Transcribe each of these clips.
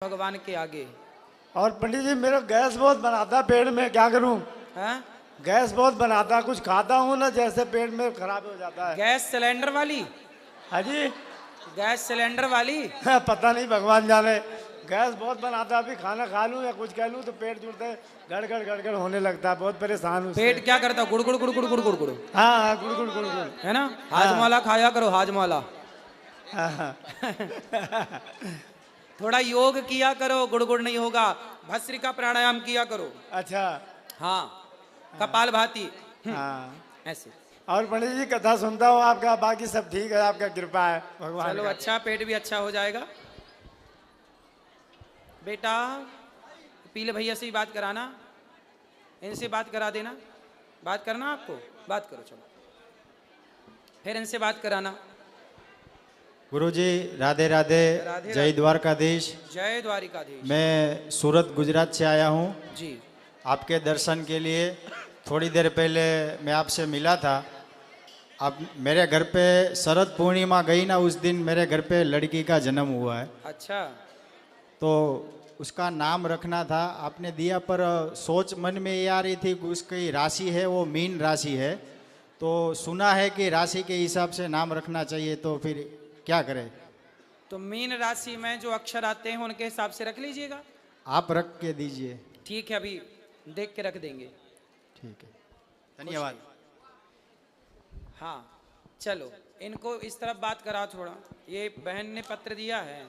भगवान के आगे। और पंडित जी मेरा गैस बहुत बनाता पेट में, क्या करूं? हैं? गैस बहुत बनाता, कुछ खाता हूं ना जैसे पेट में खराब हो जाता है। गैस सिलेंडर वाली? हाँ जी। गैस सिलेंडर वाली? पता नहीं, भगवान जाने। गैस बहुत बनाता, अभी खाना खा लूं या कुछ कह लूं तो पेट जुड़ता है, गड़गड़ गड़गड़ होने लगता है, बहुत परेशान हूं उससे। पेट क्या करता? गुड़ गुड़ गुड़ गुड़ गुड़ गुड़ गुड़। हाँ हाँ, गुड़ गुड़ गुड़ गुड़, है ना? हाजमाला खाया करो, हाजमाला। हाँ। थोड़ा योग किया करो, गुड़ गुड़ नहीं होगा। भस्त्रिका प्राणायाम किया करो। अच्छा। हाँ, कपाल भाती। हाँ ऐसे। और पंडित जी कथा सुनता हूँ आपका, बाकी सब ठीक है, आपका कृपा है भगवान चलो का। अच्छा, पेट भी अच्छा हो जाएगा। बेटा पीले भैया से ही बात कराना, इनसे बात करा देना। बात करना आपको, बात करो। चलो फिर इनसे बात कराना। गुरुजी राधे राधे, राधे जय राधे। द्वारकाधीश। जय द्वारिकाधीश। मैं सूरत गुजरात से आया हूँ जी। आपके दर्शन के लिए। थोड़ी देर पहले मैं आपसे मिला था। अब मेरे घर पे शरद पूर्णिमा गई ना, उस दिन मेरे घर पे लड़की का जन्म हुआ है। अच्छा। तो उसका नाम रखना था, आपने दिया, पर सोच मन में ये आ रही थी कि उसकी राशि है वो मीन राशि है। तो सुना है कि राशि के हिसाब से नाम रखना चाहिए, तो फिर क्या करें? तो मीन राशि में जो अक्षर आते हैं उनके हिसाब से रख लीजिएगा। आप रख के दीजिए। ठीक है, अभी देख के रख देंगे। ठीक है, धन्यवाद। हाँ चलो, इनको इस तरफ बात करा थोड़ा। ये बहन ने पत्र दिया है,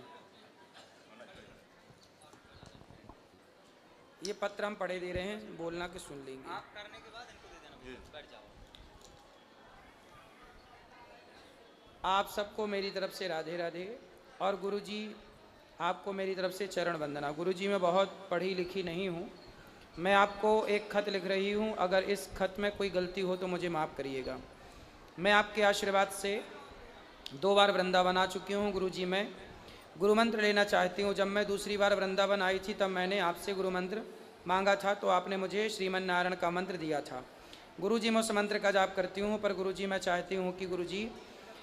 ये पत्र हम पढ़े दे रहे हैं, बोलना कि सुन लेंगे। आप करने के बाद इनको दे देना, बैठ जाओ। आप सबको मेरी तरफ से राधे राधे। और गुरुजी आपको मेरी तरफ से चरण वंदना। गुरुजी मैं बहुत पढ़ी लिखी नहीं हूँ, मैं आपको एक खत लिख रही हूँ, अगर इस खत में कोई गलती हो तो मुझे माफ़ करिएगा। मैं आपके आशीर्वाद से 2 बार वृंदावन आ चुकी हूँ गुरुजी। मैं गुरु मंत्र लेना चाहती हूँ। जब मैं दूसरी बार वृंदावन आई थी तब मैंने आपसे गुरु मंत्र मांगा था, तो आपने मुझे श्रीमन नारायण का मंत्र दिया था। गुरुजी मैं उस मंत्र का जाप करती हूँ, पर गुरुजी मैं चाहती हूँ कि गुरुजी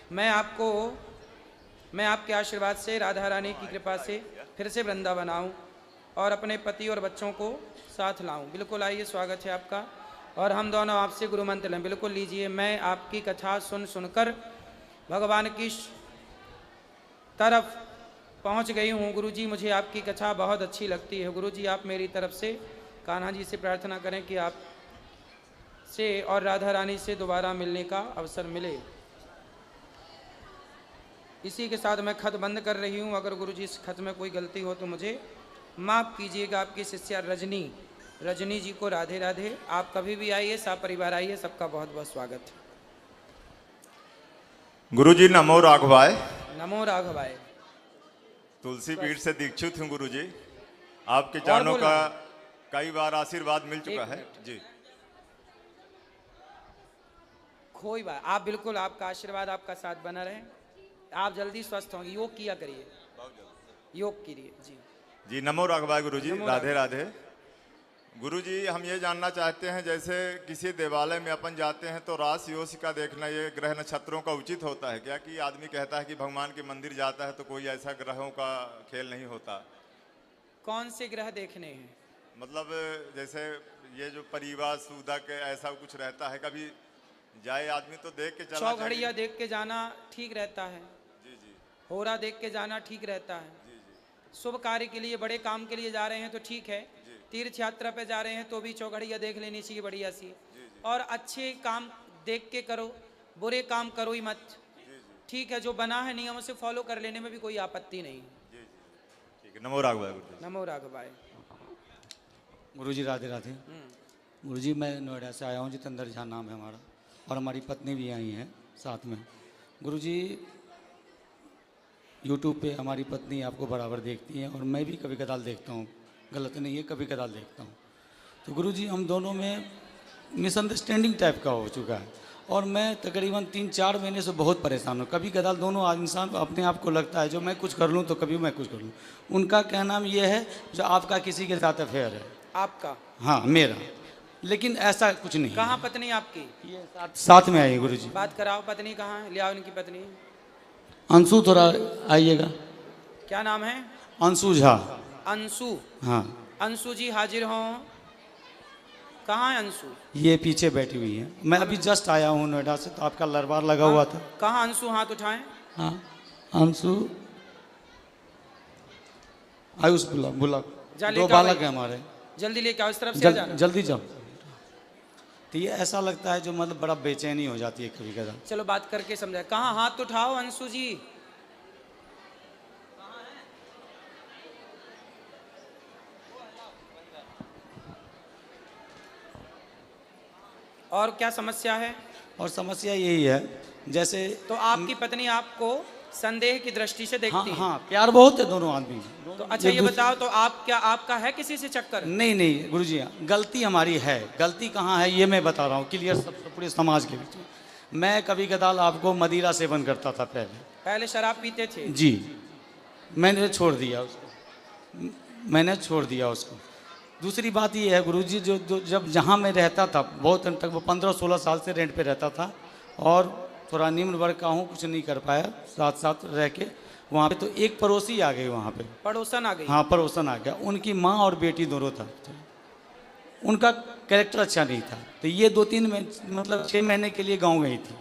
मैं आपके आशीर्वाद से, राधा रानी की कृपा से फिर से वृंदावन आऊँ और अपने पति और बच्चों को साथ लाऊं। बिल्कुल आइए, स्वागत है आपका। और हम दोनों आपसे गुरु मंत्र लें। बिल्कुल लीजिए। मैं आपकी कथा सुन सुनकर भगवान की तरफ पहुंच गई हूँ। गुरुजी मुझे आपकी कथा बहुत अच्छी लगती है। गुरुजी आप मेरी तरफ से कान्हा जी से प्रार्थना करें कि आप से और राधा रानी से दोबारा मिलने का अवसर मिले। इसी के साथ मैं खत बंद कर रही हूँ। अगर गुरुजी इस खत में कोई गलती हो तो मुझे माफ़ कीजिएगा। आपकी शिष्या रजनी जी को राधे राधे। आप कभी भी आइए, सब परिवार आइए, सबका बहुत बहुत स्वागत है। गुरुजी नमो राघवाय। नमो राघवाय। तुलसी पीठ से दीक्षित हूँ गुरुजी। आपके चरणों का कई बार आशीर्वाद मिल चुका है जी। कोई बात, आप बिल्कुल, आपका आशीर्वाद आपका साथ बना रहे। आप जल्दी स्वस्थ होंगे। योग किया करिए, योग कीजिए जी। जी नमो राघवाय गुरुजी, राधे राधे। गुरुजी हम ये जानना चाहते हैं, जैसे किसी देवालय में अपन जाते हैं तो राशि योश का देखना, ये ग्रह नक्षत्रों का उचित होता है क्या? कि आदमी कहता है कि भगवान के मंदिर जाता है तो कोई ऐसा ग्रहों का खेल नहीं होता। कौन से ग्रह देखने हैं? मतलब जैसे ये जो परिवार सूदक ऐसा कुछ रहता है, कभी जाए आदमी तो देख के चला। चौघड़िया देख के जाना ठीक रहता है। जी जी। होरा देख के जाना ठीक रहता है। जी जी। शुभ कार्य के लिए, बड़े काम के लिए जा रहे हैं तो ठीक है। तीर्थ यात्रा पे जा रहे हैं तो भी चौघड़िया देख लेनी चाहिए, बढ़िया सी। और अच्छे काम देख के करो, बुरे काम करो ही मत। ठीक है, जो बना है नियमों से फॉलो कर लेने में भी कोई आपत्ति नहीं। जी जी ठीक है। नमो राघवाय गुरुजी। नमो राघवाय। गुरुजी राधे राधे। गुरुजी मैं नोएडा से आया हूँ, जितेंद्र झा नाम है हमारा, और हमारी पत्नी भी आई हैं साथ में। गुरुजी यूट्यूब पे हमारी पत्नी आपको बराबर देखती हैं और मैं भी कभी कदाल देखता हूँ, गलत नहीं है, कभी कदाल देखता हूँ। तो गुरुजी हम दोनों में मिसअंडरस्टैंडिंग टाइप का हो चुका है और मैं तकरीबन 3-4 महीने से बहुत परेशान हूँ। कभी कदाल दोनों इंसान अपने आप को लगता है जो मैं कुछ कर लूँ तो कभी मैं कुछ कर लूँ। उनका कहना ये है जो आपका किसी के साथ अफेयर है। आपका? हाँ मेरा, लेकिन ऐसा कुछ नहीं। कहाँ पत्नी आपकी? ये साथ में आई गुरुजी। बात कराओ, पत्नी कहाँ है? ले आओ इनकी पत्नी। अंशु थोड़ा आइएगा। क्या नाम है? अंशु झा। अंशु। हाँ, अंशु जी हाजिर हों। कहाँ है अंशु? ये पीछे बैठी हुई है। मैं अभी जस्ट आया हूँ नोएडा से, तो आपका लरबार लगा हुआ था। कहाँ अंशु? हाथ उठाएं। हाँ, अंशु आयुष बुला बुला, जा 2 लेकर बालक भाई। है हमारे। जल्दी लेके आओ, इस तरफ से आ जाना। जल्दी जाओ। तो ये ऐसा लगता है जो मतलब बड़ा बेचैनी हो जाती है कभी कदा। चलो बात करके समझाए। कहाँ? हाथ उठाओ अंशु जी। और क्या समस्या है? और समस्या यही है, जैसे तो आपकी पत्नी आपको संदेह की दृष्टि से हाँ देखती है? हाँ, प्यार बहुत है दोनों आदमी। तो अच्छा ये बताओ, तो आप क्या, आपका है किसी से चक्कर? नहीं नहीं गुरुजी, गलती हमारी है। गलती कहाँ है ये मैं बता रहा हूँ क्लियर, सब पूरे समाज के बीच में। मैं कभी कदाल आपको मदिरा सेवन करता था पहले शराब पीते थे? जी, मैंने छोड़ दिया उसको, मैंने छोड़ दिया उसको। दूसरी बात ये है गुरुजी, जो जब जहाँ मैं रहता था बहुत दिन तक, वो 15-16 साल से रेंट पे रहता था, और थोड़ा निम्न वर्ग का हूँ, कुछ नहीं कर पाया साथ साथ रह के वहाँ पे। तो एक पड़ोसी आ गई वहाँ पे, पड़ोसन आ गई? हाँ पड़ोसन आ गया। उनकी माँ और बेटी दोनों था, उनका कैरेक्टर अच्छा नहीं था। तो ये 2-3 मतलब 6 महीने के लिए गाँव गई थी,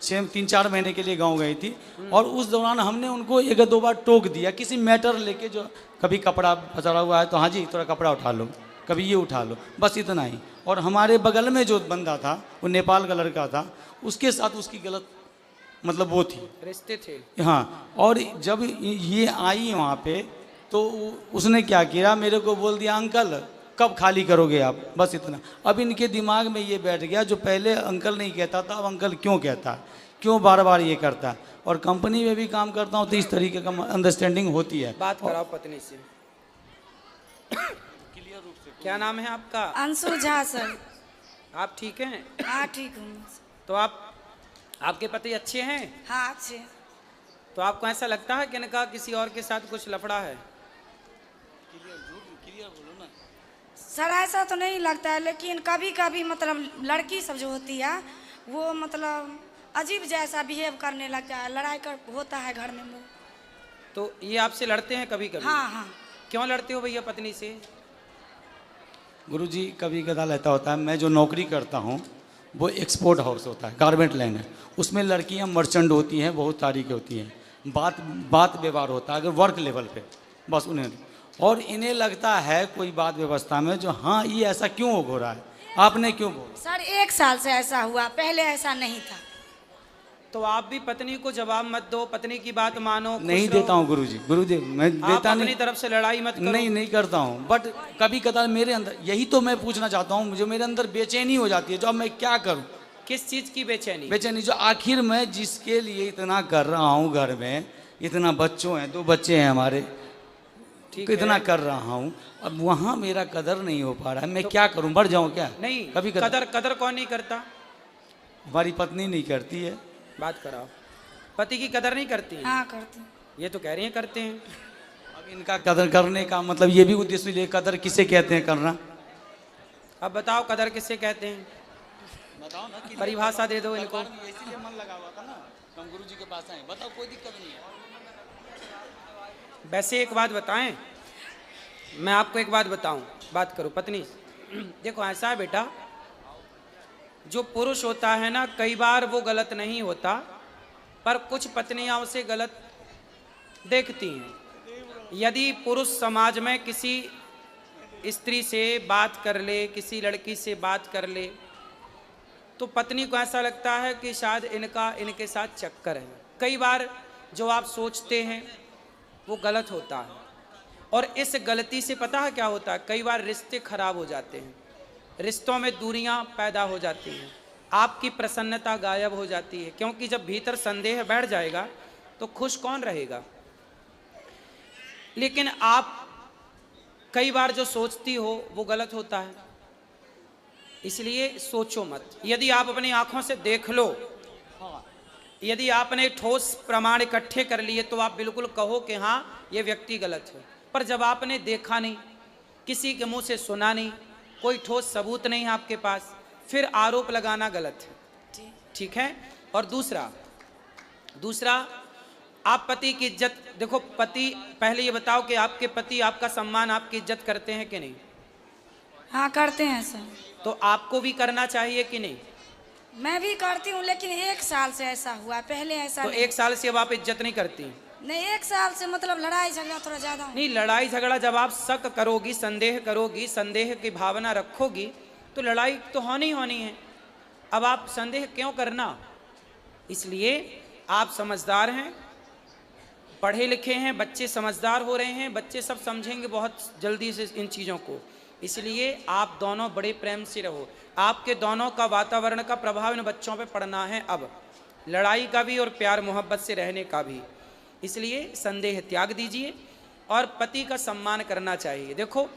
3-4 महीने के लिए गाँव गई थी। और उस दौरान हमने उनको 1-2 बार टोक दिया किसी मैटर लेके, जो कभी कपड़ा पसरा हुआ है तो हाँ जी थोड़ा कपड़ा उठा लो, कभी ये उठा लो, बस इतना ही। और हमारे बगल में जो बंदा था वो नेपाल का लड़का था, उसके साथ उसकी गलत मतलब वो थी, रिश्ते थे। हाँ। और जब ये आई वहाँ पे तो उसने क्या किया, मेरे को बोल दिया अंकल कब खाली करोगे आप, बस इतना। अब इनके दिमाग में ये बैठ गया, जो पहले अंकल नहीं कहता था अब अंकल क्यों कहता है, क्यों बार बार ये करता है। और कंपनी में भी काम करता हूँ तो इस तरीके का अंडरस्टैंडिंग होती है। बात कराओ पत्नी से। क्या नाम है आपका? अंशु झा सर। आप ठीक हैं? हाँ ठीक हूँ। तो आपके पति अच्छे हैं? हाँ अच्छे। तो आपको ऐसा लगता है कि इनका किसी और के साथ कुछ लफड़ा है? सर ऐसा तो नहीं लगता है, लेकिन कभी कभी मतलब लड़की सब जो होती है वो मतलब अजीब जैसा बिहेव करने लगता है, लड़ाई कर होता है घर में वो। तो ये आपसे लड़ते हैं कभी कभी? हाँ हाँ। क्यों लड़ते हो भैया पत्नी से? गुरुजी कभी कदाल ऐसा होता है, मैं जो नौकरी करता हूँ वो एक्सपोर्ट हाउस होता है, गारमेंट लाइन है, उसमें लड़कियाँ मर्चेंट होती हैं, बहुत सारी की होती हैं। बात व्यवहार होता है अगर वर्क लेवल पे, बस उन्हें। और इन्हें लगता है कोई बात व्यवस्था में जो हाँ ये ऐसा क्यों हो रहा है, आपने क्यों बोला? सर 1 साल से ऐसा हुआ, पहले ऐसा नहीं था। तो आप भी पत्नी को जवाब मत दो, पत्नी की बात मानो। नहीं देता हूँ गुरुजी, गुरुदेव मैं देता आप नहीं, अपनी तरफ से लड़ाई मत करो। नहीं करता हूँ। बट कभी कदार मेरे अंदर, यही तो मैं पूछना चाहता हूँ, मुझे मेरे अंदर बेचैनी हो जाती है, जो अब मैं क्या करूँ। किस चीज की बेचैनी? बेचैनी जो आखिर मैं जिसके लिए इतना कर रहा हूँ, घर में इतना बच्चों हैं, 2 बच्चे हैं हमारे, ठीक इतना है। कर रहा हूँ, अब वहाँ मेरा कदर नहीं हो पा रहा है, मैं क्या करूँ, मर जाऊँ क्या? नहीं, कभी कदर कौन नहीं करता? हमारी पत्नी नहीं करती है। बात कराओ। पति की कदर नहीं करती है? हाँ करती। ये तो कह रही हैं करते हैं। अब इनका कदर करने का मतलब ये भी उद्देश्य ले, कदर किसे कहते हैं करना? अब बताओ कदर किसे कहते हैं? बताओ ना, परिभाषा दे दो इनको। इसीलिए मन लगा हुआ था ना, हम गुरुजी के पास आए। बताओ, कोई दिक्कत नहीं है। वैसे एक बात बताएं, मैं आपको एक बात बताऊं, बात करो पत्नी। देखो ऐसा है बेटा, जो पुरुष होता है ना, कई बार वो गलत नहीं होता, पर कुछ पत्नियां उसे गलत देखती हैं। यदि पुरुष समाज में किसी स्त्री से बात कर ले, किसी लड़की से बात कर ले, तो पत्नी को ऐसा लगता है कि शायद इनके साथ चक्कर है। कई बार जो आप सोचते हैं वो गलत होता है, और इस गलती से पता है क्या होता है, कई बार रिश्ते खराब हो जाते हैं, रिश्तों में दूरियां पैदा हो जाती हैं, आपकी प्रसन्नता गायब हो जाती है, क्योंकि जब भीतर संदेह बैठ जाएगा तो खुश कौन रहेगा। लेकिन आप कई बार जो सोचती हो वो गलत होता है, इसलिए सोचो मत। यदि आप अपनी आंखों से देख लो, यदि आपने ठोस प्रमाण इकट्ठे कर लिए तो आप बिल्कुल कहो कि हाँ ये व्यक्ति गलत है। पर जब आपने देखा नहीं, किसी के मुंह से सुना नहीं, कोई ठोस सबूत नहीं है आपके पास, फिर आरोप लगाना गलत है। ठीक है। और दूसरा आप पति की इज्जत, देखो पति, पहले ये बताओ कि आपके पति आपका सम्मान, आपकी इज्जत करते हैं कि नहीं? हाँ करते हैं सर। तो आपको भी करना चाहिए कि नहीं? मैं भी करती हूँ, लेकिन 1 साल से ऐसा हुआ, पहले ऐसा तो नहीं। 1 साल से अब आप इज्जत नहीं करती? नहीं, 1 साल से मतलब लड़ाई झगड़ा थोड़ा ज्यादा। नहीं, लड़ाई झगड़ा जब आप शक करोगी, संदेह करोगी, संदेह की भावना रखोगी, तो लड़ाई तो होनी होनी है। अब आप संदेह क्यों करना? इसलिए आप समझदार हैं, पढ़े लिखे हैं, बच्चे समझदार हो रहे हैं, बच्चे सब समझेंगे बहुत जल्दी से इन चीज़ों को। इसलिए आप दोनों बड़े प्रेम से रहो। आपके दोनों का वातावरण का प्रभाव इन बच्चों पे पड़ना है, अब लड़ाई का भी और प्यार मोहब्बत से रहने का भी। इसलिए संदेह त्याग दीजिए और पति का सम्मान करना चाहिए। देखो,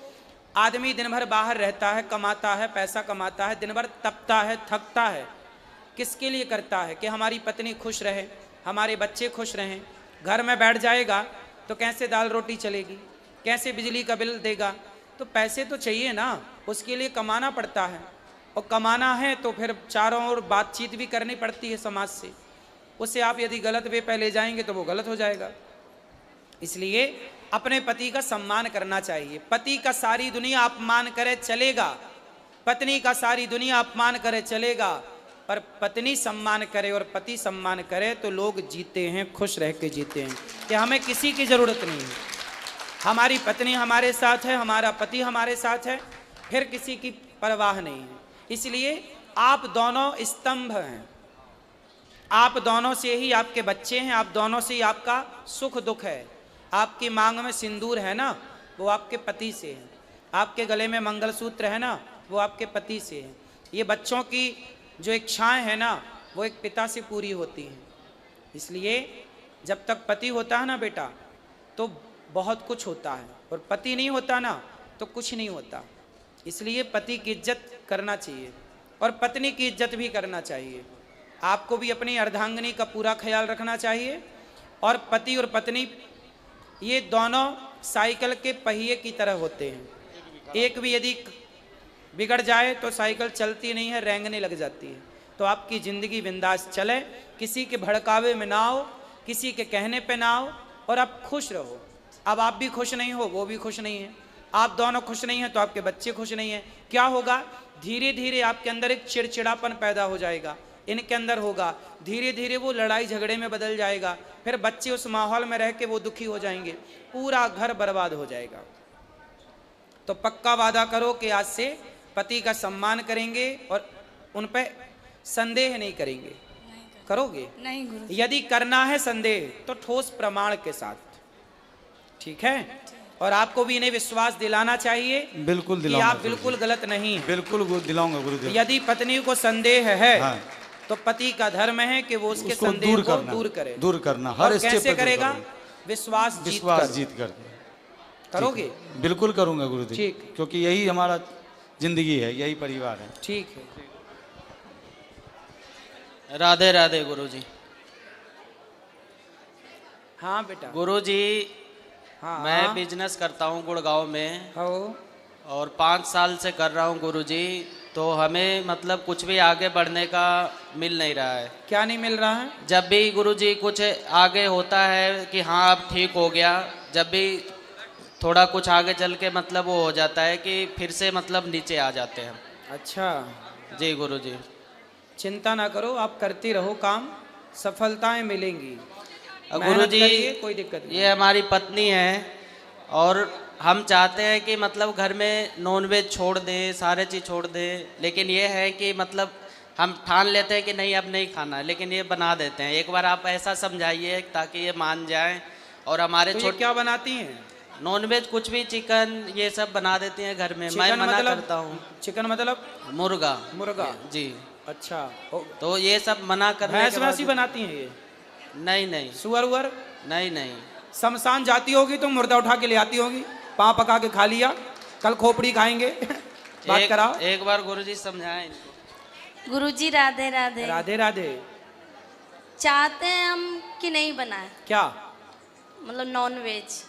आदमी दिन भर बाहर रहता है, कमाता है, पैसा कमाता है, दिन भर तपता है, थकता है, किसके लिए करता है? कि हमारी पत्नी खुश रहे, हमारे बच्चे खुश रहें। घर में बैठ जाएगा तो कैसे दाल रोटी चलेगी, कैसे बिजली का बिल देगा? तो पैसे तो चाहिए ना, उसके लिए कमाना पड़ता है, और कमाना है तो फिर चारों ओर बातचीत भी करनी पड़ती है समाज से। उससे आप यदि गलत वे पे ले जाएंगे तो वो गलत हो जाएगा। इसलिए अपने पति का सम्मान करना चाहिए। पति का सारी दुनिया अपमान करे चलेगा, पत्नी का सारी दुनिया अपमान करे चलेगा, पर पत्नी सम्मान करे और पति सम्मान करे तो लोग जीते हैं, खुश रह के जीते हैं, कि हमें किसी की ज़रूरत नहीं है। हमारी पत्नी हमारे साथ है, हमारा पति हमारे साथ है, फिर किसी की परवाह नहीं है। इसलिए आप दोनों स्तंभ हैं, आप दोनों से ही आपके बच्चे हैं, आप दोनों से ही आपका सुख दुख है। आपकी मांग में सिंदूर है ना, वो आपके पति से है। आपके गले में मंगलसूत्र है ना, वो आपके पति से है। ये बच्चों की जो इच्छाएं हैं ना, वो एक पिता से पूरी होती हैं। इसलिए जब तक पति होता है ना बेटा, तो बहुत कुछ होता है, और पति नहीं होता ना तो कुछ नहीं होता। इसलिए पति की इज्जत करना चाहिए और पत्नी की इज्जत भी करना चाहिए। आपको भी अपनी अर्धांगिनी का पूरा ख्याल रखना चाहिए। और पति और पत्नी ये दोनों साइकिल के पहिए की तरह होते हैं। एक भी यदि बिगड़ जाए तो साइकिल चलती नहीं है, रेंगने लग जाती है। तो आपकी ज़िंदगी बिंदास चले, किसी के भड़कावे में ना हो, किसी के कहने पे ना हो, और आप खुश रहो। अब आप भी खुश नहीं हो, वो भी खुश नहीं है, आप दोनों खुश नहीं हैं तो आपके बच्चे खुश नहीं हैं। क्या होगा? धीरे धीरे आपके अंदर एक चिड़चिड़ापन पैदा हो जाएगा, इनके अंदर होगा, धीरे धीरे वो लड़ाई झगड़े में बदल जाएगा, फिर बच्चे उस माहौल में रह के वो दुखी हो जाएंगे, पूरा घर बर्बाद हो जाएगा। तो पक्का वादा करो कि आज से पति का सम्मान करेंगे और उन पर संदेह नहीं करेंगे। करोगे? नहीं गुरु। यदि करना है संदेह तो ठोस प्रमाण के साथ, ठीक है? और आपको भी इन्हें विश्वास दिलाना चाहिए, बिल्कुल कि दिलाऊंगा आप बिल्कुल गलत नहीं हैं। बिल्कुल दिलाऊंगा गुरुदेव। यदि पत्नी को संदेह है, हाँ। तो पति का धर्म है कि वो उसके उसको संदेह को दूर करे। दूर करना और हर स्टेप कैसे पे दूर करेगा? करूंगा। विश्वास जीत कर करोगे? बिल्कुल करूंगा गुरुदेव, ठीक। क्योंकि यही हमारा जिंदगी है, यही परिवार है। ठीक है। राधे राधे गुरुजी। हाँ बेटा। गुरुजी, हाँ मैं बिजनेस करता हूँ गुड़गांव में, हो और 5 साल से कर रहा हूँ गुरुजी। तो हमें मतलब कुछ भी आगे बढ़ने का मिल नहीं रहा है। क्या नहीं मिल रहा है? जब भी गुरुजी कुछ आगे होता है कि हाँ अब ठीक हो गया, जब भी थोड़ा कुछ आगे चल के मतलब वो हो जाता है कि फिर से मतलब नीचे आ जाते हैं। अच्छा, जी गुरुजी। चिंता ना करो, आप करती रहो काम, सफलताएं मिलेंगी। मेहनत गुरुजी, करिए, कोई दिक्कत नहीं। ये हमारी पत्नी है और हम चाहते हैं कि मतलब घर में नॉनवेज छोड़ दें, सारे चीज़ छोड़ दें, लेकिन ये है कि मतलब हम ठान लेते हैं कि नहीं अब नहीं खाना है, लेकिन ये बना देते हैं। एक बार आप ऐसा समझाइए ताकि ये मान जाएं। और हमारे तो ये क्या बनाती हैं? नॉनवेज कुछ भी, चिकन ये सब बना देती हैं घर में। मैं मना करता हूँ। चिकन मतलब? मुर्गा। मुर्गा, जी। अच्छा। तो ये सब मना करने भैंस के वैसी बाद बनाती हैं ये? नहीं नहीं सुअर उअर? नहीं नहीं। शमशान जाती होगी तो मुर्दा उठा के ले आती होगी, पाँव पका के खा लिया, कल खोपड़ी खाएंगे। बात कराओ। एक बार गुरुजी समझाएं इनको। गुरुजी राधे राधे। राधे राधे। चाहते हैं हम कि नहीं बनाए, क्या मतलब नॉन वेज,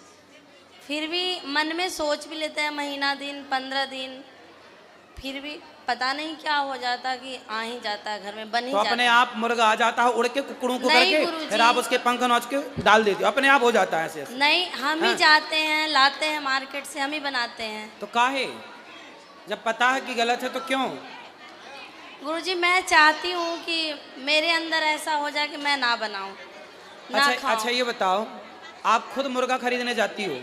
फिर भी मन में सोच भी लेते हैं, महीना दिन 15 दिन, फिर भी पता नहीं क्या हो जाता कि आ ही जाता है घर में, बन ही तो जाता अपने है। आप मुर्गा आ जाता है उड़ के कुकड़ों को नहीं करके, गुरुजी। फिर आप उसके पंख नोच के डाल देते हो, अपने आप हो जाता है ऐसे ऐसे। नहीं, हम ही हाँ। जाते हैं, लाते हैं मार्केट से, हम ही बनाते हैं। तो काहे, जब पता है कि गलत है तो क्यों? गुरुजी मैं चाहती हूँ कि मेरे अंदर ऐसा हो जाए कि मैं ना बनाऊं, ना अच्छा खाऊं। अच्छा, ये बताओ, आप खुद मुर्गा खरीदने जाती हो?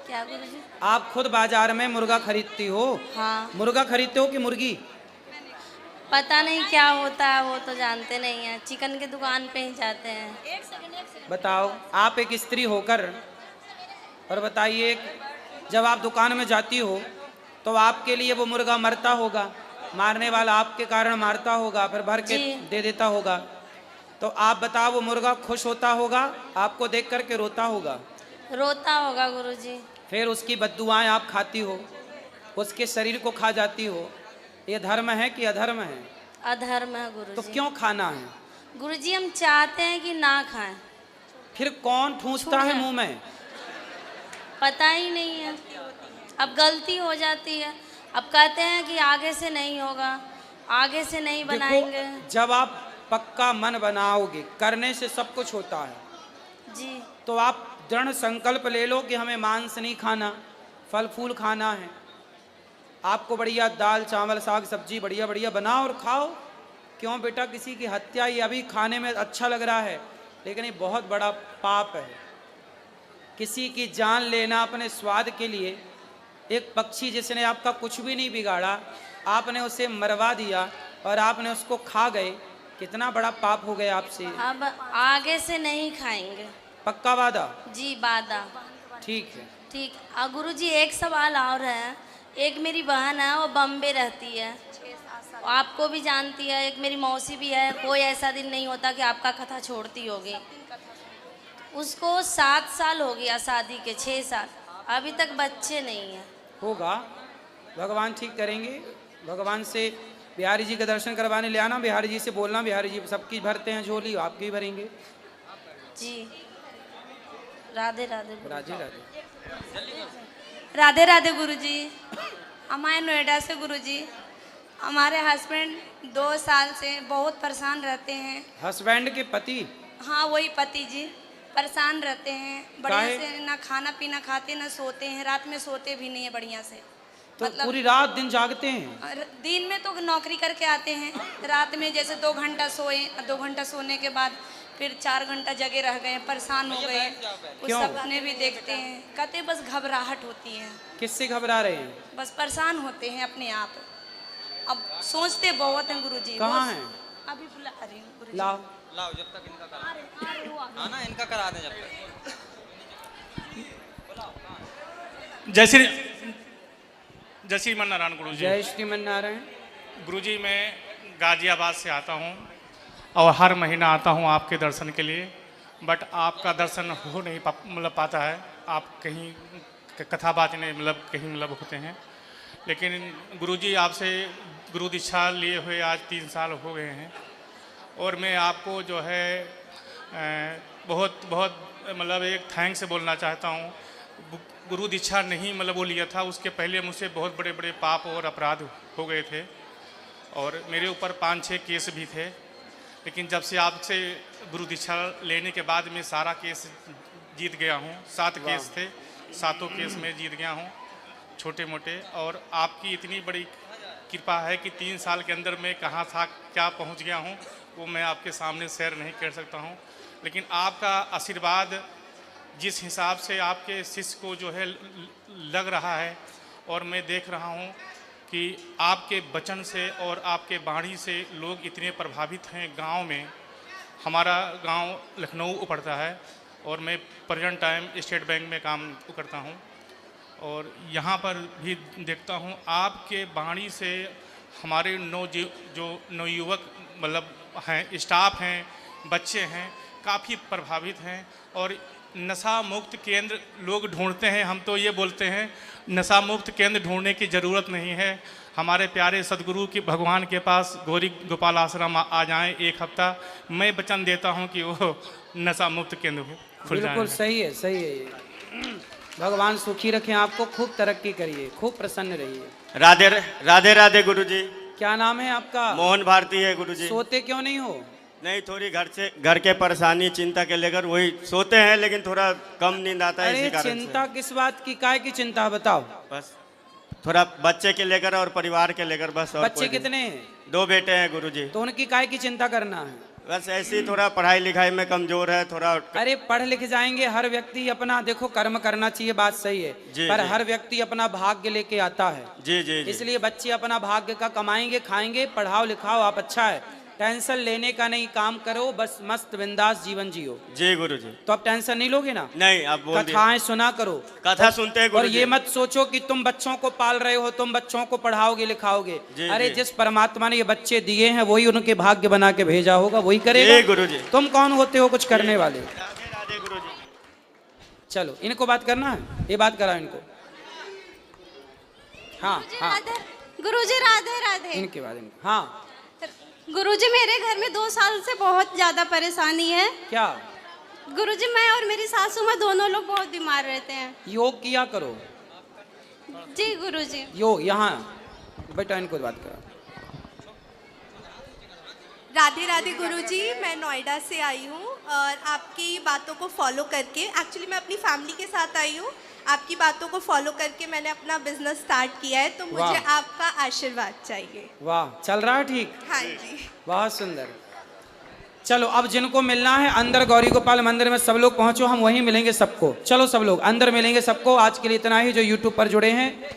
क्या गुरुजी? आप खुद बाजार में मुर्गा खरीदती हो? हाँ। मुर्गा खरीदते हो कि मुर्गी? पता नहीं क्या होता है, वो तो जानते नहीं है, चिकन की दुकान पे ही जाते हैं। बताओ, आप एक स्त्री होकर, और बताइए, जब आप दुकान में जाती हो तो आपके लिए वो मुर्गा मरता होगा, मारने वाला आपके कारण मारता होगा, फिर भर के जी। दे देता होगा, तो आप बताओ वो मुर्गा खुश होता होगा, आपको देख करके रोता होगा? रोता होगा गुरुजी। फिर उसकी बद्दुआएं आप खाती हो, उसके शरीर को खा जाती हो, ये धर्म है कि अधर्म है? अधर्म है तो गुरुजी। क्यों खाना है? गुरुजी हम चाहते हैं कि ना खाएं। फिर कौन ठूंसता है मुंह में? पता ही नहीं है, अब गलती हो जाती है, अब कहते हैं कि आगे से नहीं होगा, आगे से नहीं बनाएंगे। देखो, जब आप पक्का मन बनाओगे, करने से सब कुछ होता है, जी। तो आप दृढ़ संकल्प ले लो कि हमें मांस नहीं खाना, फल फूल खाना है। आपको बढ़िया दाल चावल साग सब्जी बढ़िया बढ़िया बनाओ और खाओ। क्यों बेटा, किसी की हत्या ये अभी खाने में अच्छा लग रहा है, लेकिन ये बहुत बड़ा पाप है। किसी की जान लेना अपने स्वाद के लिए, एक पक्षी जिसने आपका कुछ भी नहीं बिगाड़ा, आपने उसे मरवा दिया और आपने उसको खा गए, कितना बड़ा पाप हो गया आपसे। अब आगे से नहीं खाएंगे। पक्का वादा? जी वादा। ठीक है। ठीक। गुरुजी एक सवाल और है, एक मेरी बहन है, वो बम्बे रहती है, आपको भी जानती है, एक मेरी मौसी भी है, कोई ऐसा दिन नहीं होता कि आपका कथा छोड़ती होगी। उसको 7 साल हो गया शादी के, 6 साल, अभी तक बच्चे नहीं है। होगा, भगवान ठीक करेंगे। भगवान से बिहारी जी का दर्शन करवाने ले आना, बिहारी जी से बोलना, बिहारी जी सबकी भरते हैं झोली, आपकी भरेंगे। जी। राधे राधे। राधे राधे। राधे राधे गुरुजी। हमारे नोएडा से गुरुजी, हमारे हस्बैंड 2 साल से बहुत परेशान रहते हैं। हस्बैंड के पति? हाँ वही पति जी, परेशान रहते हैं, बढ़िया काहे? से ना खाना पीना खाते ना सोते हैं, रात में सोते भी नहीं है बढ़िया से। तो पूरी रात दिन जागते हैं? दिन में तो नौकरी करके आते हैं, रात में जैसे 2 घंटा सोए, 2 घंटा सोने के बाद फिर 4 घंटा जगे रह गए, परेशान हो गए। कुछ क्यों? सपने भी देखते हैं, कहते बस घबराहट होती है। किससे घबरा रहे हैं? बस परेशान होते हैं अपने आप। अब सोचते बहुत हैं गुरुजी। कहाँ हैं? अभी बुला रही हूँ गुरुजी। लाओ लाओ, जब तक इनका करा, हाँ ना, इनका करा दें जब तक। जय श्रीमन नारायण गुरुजी। जय श्रीमन नारायण। गुरुजी मैं गाजियाबाद से आता हूँ और हर महीना आता हूँ आपके दर्शन के लिए, बट आपका दर्शन हो नहीं पाता है। आप कहीं कथा बाचने कहीं होते हैं, लेकिन गुरुजी आपसे गुरु दीक्षा लिए हुए आज 3 साल हो गए हैं, और मैं आपको जो है बहुत बहुत एक थैंक्स बोलना चाहता हूँ। गुरु दीक्षा नहीं वो लिया था, उसके पहले मुझसे बहुत बड़े बड़े पाप और अपराध हो गए थे, और मेरे ऊपर 5-6 केस भी थे, लेकिन जब से आपसे गुरु दीक्षा लेने के बाद मैं सारा केस जीत गया हूँ। 7 केस थे, 7 केस में जीत गया हूँ, छोटे मोटे। और आपकी इतनी बड़ी कृपा है कि 3 साल के अंदर मैं कहाँ था, क्या पहुँच गया हूँ, वो मैं आपके सामने शेयर नहीं कर सकता हूँ। लेकिन आपका आशीर्वाद जिस हिसाब से आपके शिष्य को जो है लग रहा है, और मैं देख रहा हूँ कि आपके वचन से और आपके वाणी से लोग इतने प्रभावित हैं। गांव में, हमारा गांव लखनऊ पड़ता है, और मैं प्रेजेंट टाइम स्टेट बैंक में काम करता हूं, और यहाँ पर भी देखता हूं आपके वाणी से हमारे नवयुवक हैं, स्टाफ हैं, बच्चे हैं, काफ़ी प्रभावित हैं। और नशा मुक्त केंद्र लोग ढूंढते हैं, हम तो ये बोलते हैं नशा मुक्त केंद्र ढूंढने की ज़रूरत नहीं है। हमारे प्यारे सदगुरु की भगवान के पास गौरी गोपाल आश्रम आ जाएं 1 हफ्ता, मैं वचन देता हूं कि वो नशा मुक्त केंद्र खुल जाए। बिल्कुल सही है, सही है। भगवान सुखी रखें आपको, खूब तरक्की करिए, खूब प्रसन्न रहिए। राधे राधे राधे गुरुजी। क्या नाम है आपका? मोहन भारती है गुरुजी। सोते क्यों नहीं हो? नहीं, थोड़ी घर के परेशानी चिंता के लेकर वही सोते हैं, लेकिन थोड़ा कम नींद आता है, इसी अरे कारण चिंता किस बात की, काय की चिंता बताओ? बस थोड़ा बच्चे के लेकर और परिवार के लेकर बस। और बच्चे कितने हैं? 2 बेटे हैं गुरुजी। तो उनकी काय की चिंता करना है? बस ऐसे ही थोड़ा पढ़ाई लिखाई में कमजोर है थोड़ा। अरे पढ़ लिख जाएंगे, हर व्यक्ति अपना देखो कर्म करना चाहिए, बात सही है, पर हर व्यक्ति अपना भाग्य लेके आता है। जी जी, इसलिए बच्चे अपना भाग्य का कमाएंगे, खाएंगे, पढ़ाओ लिखाओ आप, अच्छा है, टेंशन लेने का नहीं, काम करो बस, मस्त बिंदास जीवन जियो। जी गुरुजी। तो अब टेंशन नहीं लोगे ना? नहीं, अब बोल दिया। कथाएं सुना करो, कथा सुनते हैं और गुरुजी। ये मत सोचो कि तुम बच्चों को पाल रहे हो, तुम बच्चों को पढ़ाओगे लिखाओगे। अरे जिस परमात्मा ने ये बच्चे दिए हैं वही उनके भाग्य बना के भेजा होगा, वही करेगा। गुरुजी। तुम कौन होते हो कुछ करने वाले? राधे राधे गुरुजी। चलो इनको बात करना है, ये बात कराओ इनको। हाँ हाँ गुरुजी राधे राधे। इनके बाद इनको। हाँ गुरुजी, मेरे घर में 2 साल से बहुत ज्यादा परेशानी है। क्या? गुरुजी, मैं और मेरी सासू माँ दोनों लोग बहुत बीमार रहते हैं। योग किया करो। जी गुरुजी। योग यहाँ बेटा, इनको बात करो। राधे राधे गुरुजी, मैं नोएडा से आई हूँ और आपकी बातों को फॉलो करके, एक्चुअली मैं अपनी फैमिली के साथ आई हूँ, आपकी बातों को फॉलो करके मैंने अपना बिजनेस स्टार्ट किया है, तो मुझे आपका आशीर्वाद चाहिए। वाह, चल रहा है ठीक? हाँ जी, बहुत सुंदर। चलो अब जिनको मिलना है अंदर गौरी गोपाल मंदिर में सब लोग पहुंचो, हम वहीं मिलेंगे सबको। चलो सब लोग अंदर मिलेंगे सबको। आज के लिए इतना ही। जो यूट्यूब पर जुड़े हैं